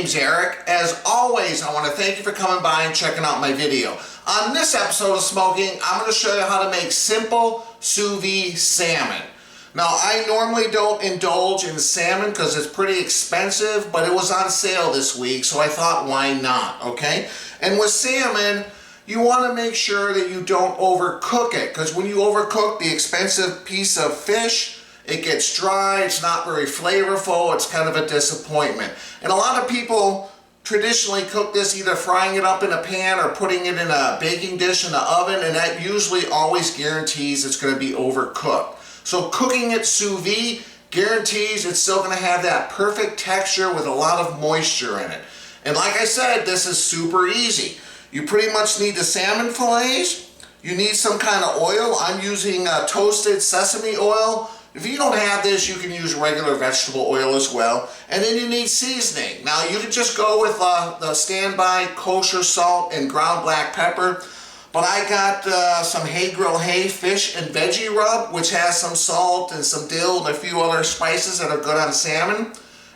name's Eric. As always, I want to thank you for coming by and checking out my video. On this episode of Smo'King, I'm going to show you how to make simple sous vide salmon. Now, I normally don't indulge in salmon because it's pretty expensive, but it was on sale this week, so I thought, why not, okay? And with salmon, you want to make sure that you don't overcook it, because when you overcook the expensive piece of fish, it gets dry, it's not very flavorful, it's kind of a disappointment. And a lot of people traditionally cook this either frying it up in a pan or putting it in a baking dish in the oven, and that usually always guarantees it's going to be overcooked. So cooking it sous vide guarantees it's still going to have that perfect texture with a lot of moisture in it. And like I said, this is super easy. You pretty much need the salmon fillets, you need some kind of oil. I'm using toasted sesame oil. If you don't have this, you can use regular vegetable oil as well. And then you need seasoning. Now you can just go with the standby kosher salt and ground black pepper. But I got some Hay Grill Hay fish and veggie rub, which has some salt and some dill and a few other spices that are good on salmon.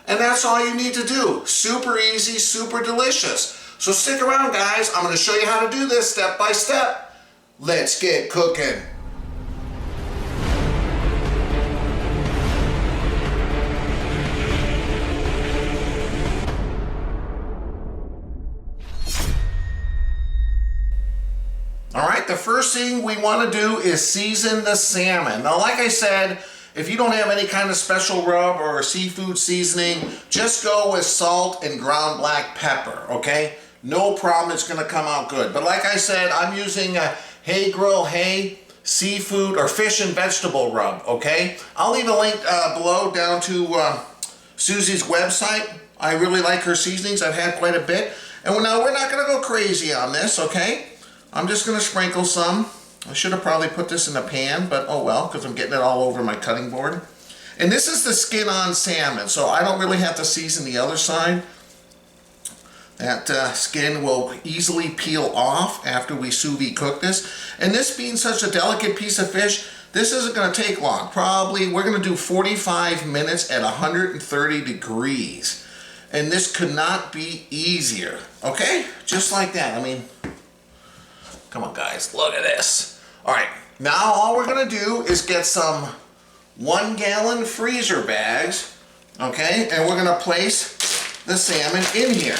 And that's all you need to do. Super easy, super delicious. So stick around, guys. I'm going to show you how to do this step by step. Let's get cooking. Alright, the first thing we want to do is season the salmon. Now, like I said, if you don't have any kind of special rub or seafood seasoning, just go with salt and ground black pepper, okay? No problem, it's going to come out good. But like I said, I'm using a Hay Grill Hay seafood or fish and vegetable rub, okay? I'll leave a link below down to Susie's website. I really like her seasonings. I've had quite a bit. And now we're not going to go crazy on this, okay? I'm just going to sprinkle some. I should have probably put this in a pan, but oh well, because I'm getting it all over my cutting board. And this is the skin on salmon, so I don't really have to season the other side. That skin will easily peel off after we sous vide cook this. And this being such a delicate piece of fish, this isn't going to take long. Probably, we're going to do 45 minutes at 130 degrees. And this could not be easier, okay? Just like that, I mean... Come on, guys, look at this. All right, now all we're gonna do is get some 1-gallon freezer bags, okay? And we're gonna place the salmon in here.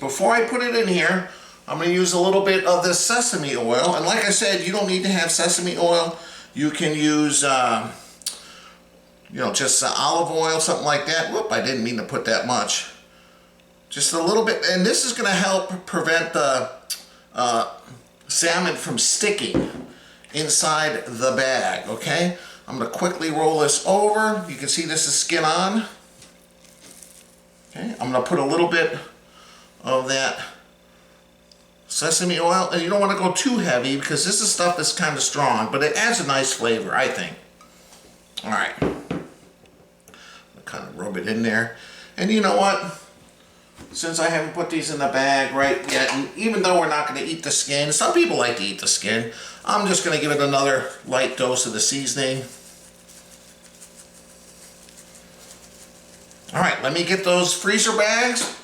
Before I put it in here, I'm gonna use a little bit of this sesame oil. And like I said, you don't need to have sesame oil. You can use, just olive oil, something like that. Whoop, I didn't mean to put that much. Just a little bit, and this is gonna help prevent the salmon from sticking inside the bag, okay? I'm going to quickly roll this over. You can see this is skin on. Okay, I'm going to put a little bit of that sesame oil, and you don't want to go too heavy because this is stuff that's kind of strong, but it adds a nice flavor, I think. All right. I'll kind of rub it in there. And you know what? Since I haven't put these in the bag right yet, and even though we're not going to eat the skin, some people like to eat the skin, I'm just going to give it another light dose of the seasoning. Alright, let me get those freezer bags.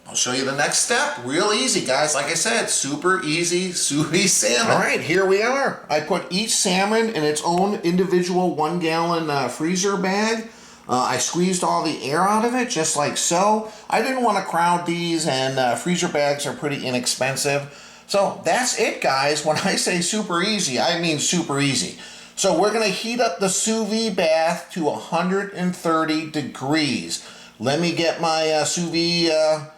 I'll show you the next step. Real easy, guys. Like I said, super easy sous vide salmon. Alright, here we are. I put each salmon in its own individual 1-gallon freezer bag. I squeezed all the air out of it, just like so. I didn't want to crowd these, and freezer bags are pretty inexpensive. So that's it, guys. When I say super easy, I mean super easy. So we're going to heat up the sous vide bath to 130 degrees. Let me get my sous vide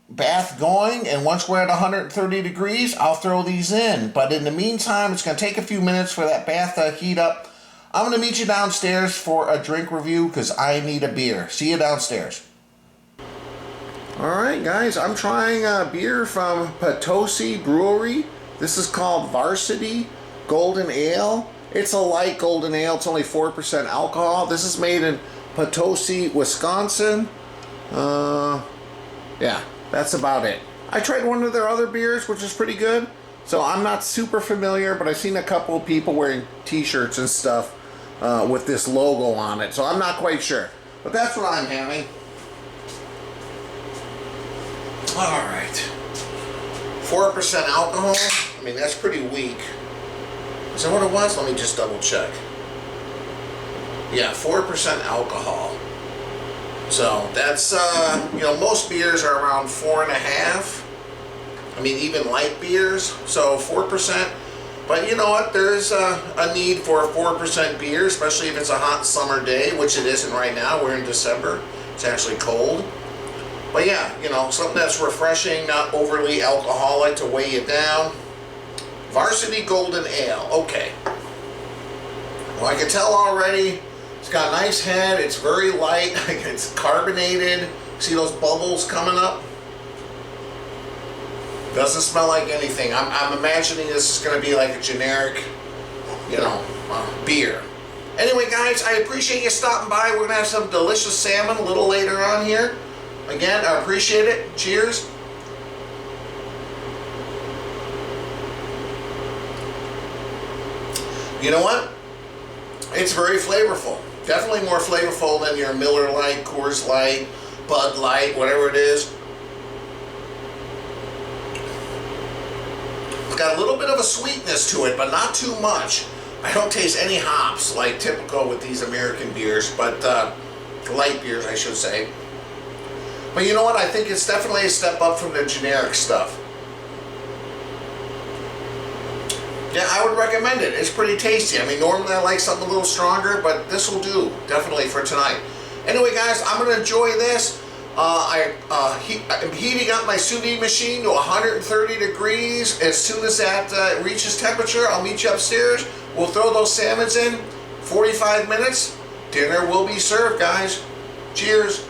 bath going, and once we're at 130 degrees, I'll throw these in. But in the meantime, it's going to take a few minutes for that bath to heat up. I'm going to meet you downstairs for a drink review because I need a beer. See you downstairs. Alright guys, I'm trying a beer from Potosi Brewery. This is called Varsity Golden Ale. It's a light golden ale. It's only 4% alcohol. This is made in Potosi, Wisconsin. Yeah, that's about it. I tried one of their other beers, which is pretty good. So I'm not super familiar, but I've seen a couple of people wearing t-shirts and stuff with this logo on it. So I'm not quite sure. But that's what I'm having. All right. 4% alcohol. I mean, that's pretty weak. Is that what it was? Let me just double check. Yeah, 4% alcohol. So that's, you know, most beers are around 4.5. I mean, even light beers. So 4%. But you know what? There's a need for a 4% beer, especially if it's a hot summer day, which it isn't right now. We're in December. It's actually cold. But yeah, you know, something that's refreshing, not overly alcoholic to weigh you down. Varsity Golden Ale. Okay. Well, I can tell already. It's got a nice head. It's very light. It's carbonated. See those bubbles coming up? Doesn't smell like anything. I'm imagining this is going to be like a generic, you know, beer. Anyway, guys, I appreciate you stopping by. We're going to have some delicious salmon a little later on here. Again, I appreciate it. Cheers. You know what? It's very flavorful. Definitely more flavorful than your Miller Lite, Coors Light, Bud Light, whatever it is. It's got a little bit of a sweetness to it, but not too much. I don't taste any hops like typical with these American beers, but light beers, I should say. But you know what? I think it's definitely a step up from the generic stuff. Yeah, I would recommend it. It's pretty tasty. I mean, normally I like something a little stronger, but this will do, definitely, for tonight. Anyway, guys, I'm going to enjoy this. I'm heating up my sous vide machine to 130 degrees. As soon as that reaches temperature, I'll meet you upstairs. We'll throw those salmons in. 45 minutes. Dinner will be served, guys. Cheers.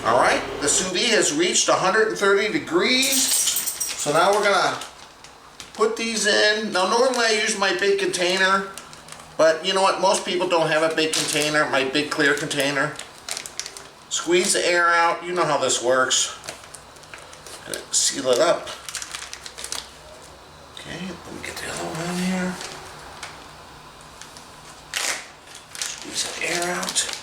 All right, the sous vide has reached 130 degrees. So now we're going to put these in. Now normally I use my big container, but you know what? Most people don't have a big container, my big clear container. Squeeze the air out. You know how this works. Seal it up. Okay, let me get the other one in here. Squeeze the air out.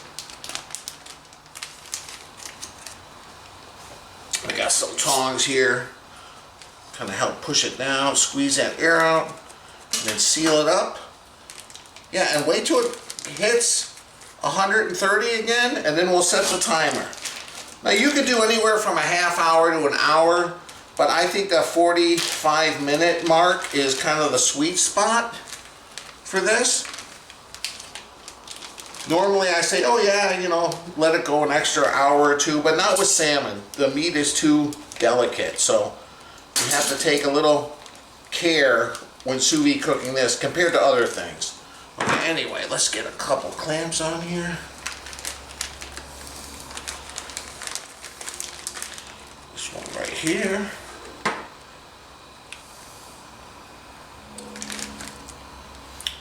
I got some tongs here. Kind of help push it down, squeeze that air out, and then seal it up. Yeah, and wait till it hits 130 again, and then we'll set the timer. Now you can do anywhere from a half hour to an hour, but I think the 45-minute mark is kind of the sweet spot for this. Normally I say, oh yeah, you know, let it go an extra hour or two, but not with salmon. The meat is too delicate, so you have to take a little care when sous vide cooking this compared to other things. Okay, anyway, let's get a couple clamps on here. This one right here.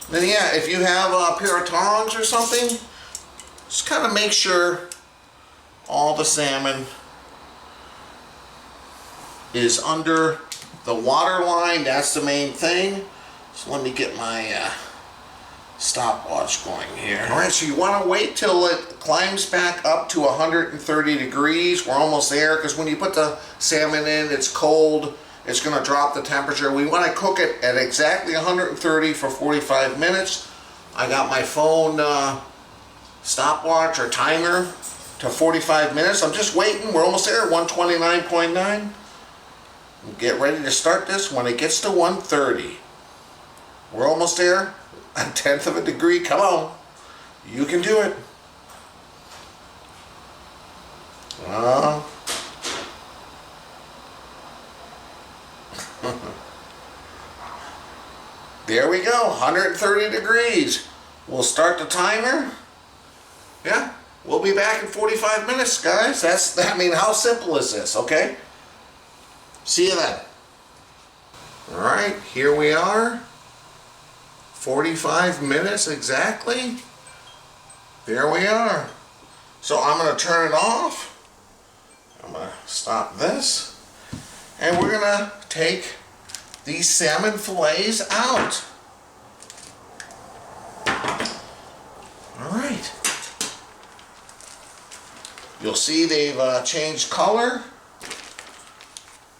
Then yeah, if you have a pair of tongs or something, just kind of make sure all the salmon is under the water line. That's the main thing. So let me get my stopwatch going here. All right, so you want to wait till it climbs back up to 130 degrees. We're almost there, because when you put the salmon in, it's cold. It's going to drop the temperature. We want to cook it at exactly 130 for 45 minutes. I got my phone stopwatch or timer to 45 minutes. I'm just waiting. We're almost there, 129.9. Get ready to start this when it gets to 130. We're almost there. A tenth of a degree. Come on. You can do it. There we go. 130 degrees. We'll start the timer. Yeah. We'll be back in 45 minutes, guys. I mean, how simple is this, okay? See you then. All right, here we are. 45 minutes exactly. There we are. So I'm going to turn it off. I'm going to stop this. And we're going to take these salmon fillets out. All right. You'll see they've changed color.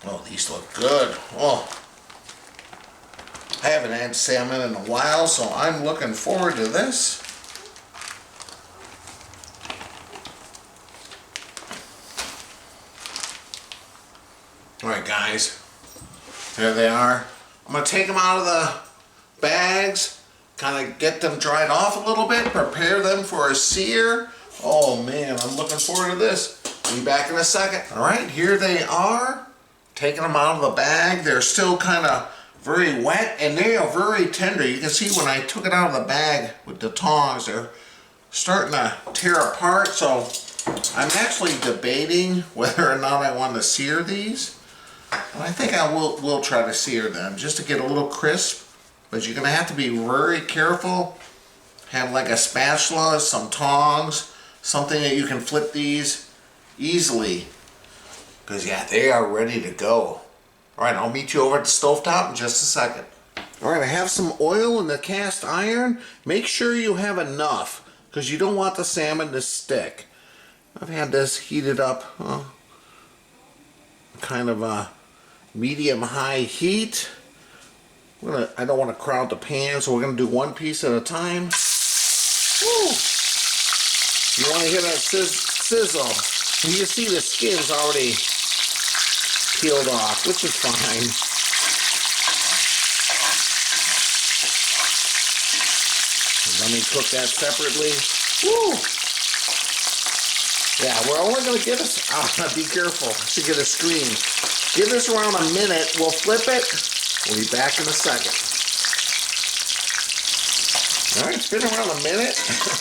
Oh, these look good. Oh, I haven't had salmon in a while, so I'm looking forward to this. All right, guys, there they are. I'm gonna take them out of the bags, kind of get them dried off a little bit, prepare them for a sear. Oh man, I'm looking forward to this. Be back in a second. All right, here they are. Taking them out of the bag. They're still kind of very wet and they are very tender. You can see when I took it out of the bag with the tongs, they're starting to tear apart. So I'm actually debating whether or not I want to sear these. And I think I will try to sear them just to get a little crisp. But you're going to have to be very careful. Have like a spatula, some tongs, something that you can flip these easily. Because yeah, they are ready to go. Alright, I'll meet you over at the stovetop in just a second. Alright, I have some oil in the cast iron. Make sure you have enough, because you don't want the salmon to stick. I've had this heated up kind of a medium-high heat. I don't want to crowd the pan, so we're going to do one piece at a time. Woo. You want to hear that sizzle. You can see the skin's already peeled off, which is fine. Let me cook that separately. Woo! Yeah, we're only going to give us, be careful, I should get a screen. Give this around a minute, we'll flip it. We'll be back in a second. Alright, it's been around a minute. Let's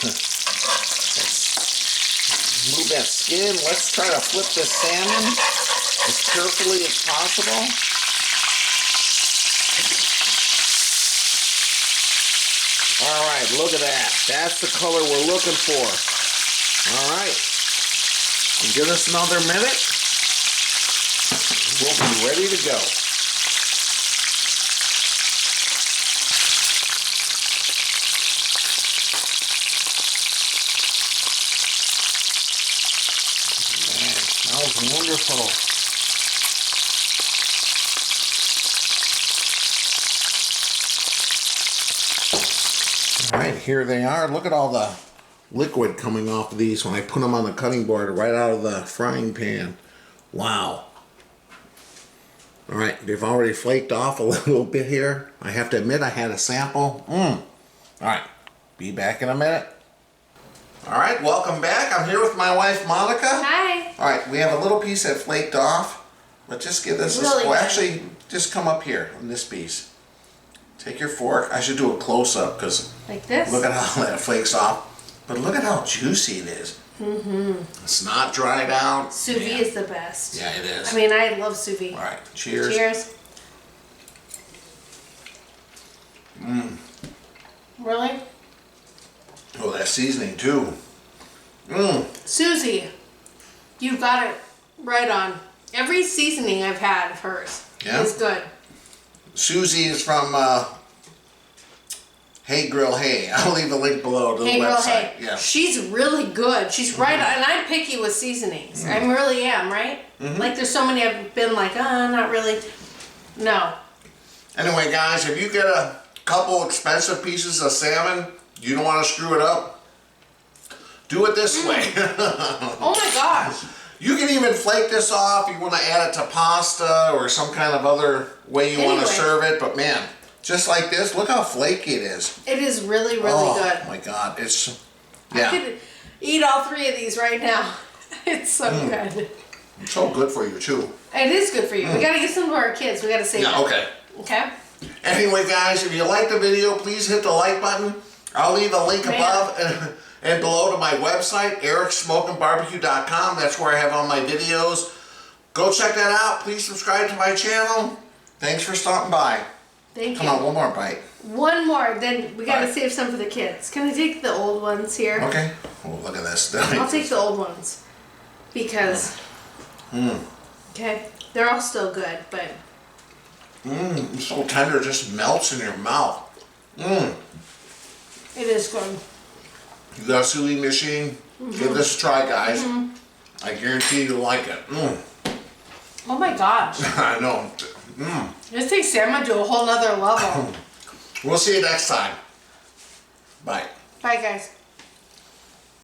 move that skin. Let's try to flip this salmon as carefully as possible. Alright, look at that. That's the color we're looking for. Alright. Give us another minute. We'll be ready to go. Man, smells wonderful. Alright, here they are. Look at all the liquid coming off of these when I put them on the cutting board right out of the frying pan. Wow. Alright, they've already flaked off a little bit here. I have to admit I had a sample. Alright, be back in a minute. Alright, welcome back. I'm here with my wife Monica. Hi. Alright, we have a little piece that flaked off. But just give this really a... Well, actually, just come up here on this piece. Take your fork. I should do a close-up because... Like this? Look at how that flakes off. But look at how juicy it is. It's not dried out. Sous vide is the best. Yeah, it is. I mean, I love sous vide. Alright, cheers. Cheers. Really? Oh, that seasoning too. Susie, you got it right on. Every seasoning I've had of hers is good. Susie is from Hey Grill Hey. I'll leave a link below to the Hey Girl website. Hey. Yeah. She's really good. She's right on. And I'm picky with seasonings. I really am, right? Like there's so many I've been like, not really. No. Anyway, guys, if you get a couple expensive pieces of salmon, you don't want to screw it up, do it this way. Oh my gosh. You can even flake this off. You want to add it to pasta or some kind of other way you want to serve it. But man, just like this, look how flaky it is. It is really, really good. Oh my God, it's, yeah. I could eat all three of these right now. It's so good. It's so good for you too. It is good for you. We gotta give some to our kids. We gotta save them. Okay. Okay? Anyway, guys, if you like the video, please hit the like button. I'll leave a link above and below to my website, ericsmokingbbq.com. That's where I have all my videos. Go check that out. Please subscribe to my channel. Thanks for stopping by. Thank you. Come on, one more bite. One more, then we gotta save some for the kids. Can I take the old ones here? Okay. Oh, look at this. I'll take the old ones. Because, okay, they're all still good, but. It's so tender, it just melts in your mouth. It is good. You got a sous vide machine? Give this a try, guys. I guarantee you'll like it. Oh my gosh. I know. This takes salmon to a whole nother level. We'll see you next time. Bye. Bye, guys.